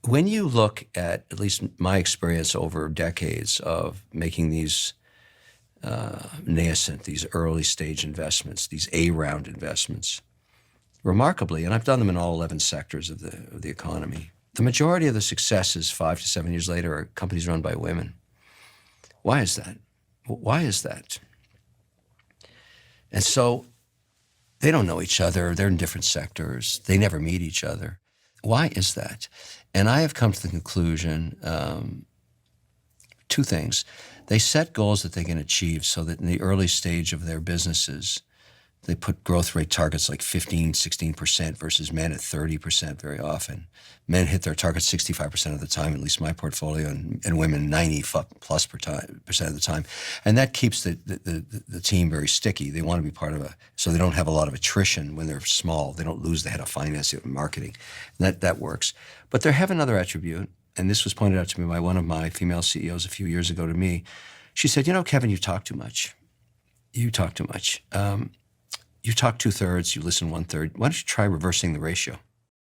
When you look at least my experience over decades of making these nascent, these early stage investments, these A-round investments, remarkably, and I've done them in all 11 sectors of the economy, the majority of the successes 5 to 7 years later are companies run by women. Why is that? Why is that? And so they don't know each other. They're in different sectors. They never meet each other. Why is that? And I have come to the conclusion, two things. They set goals that they can achieve so that in the early stage of their businesses, they put growth rate targets like 15, 16% versus men at 30% very often. Men hit their targets 65% of the time, at least my portfolio, and women 90+% of the time. And that keeps the team very sticky. They want to be part of so they don't have a lot of attrition when they're small. They don't lose the head of finance and marketing. And that works. But they have another attribute, and this was pointed out to me by one of my female CEOs a few years ago to me. She said, Kevin, you talk too much. You talk too much. You talk 2/3, you listen 1/3. Why don't you try reversing the ratio?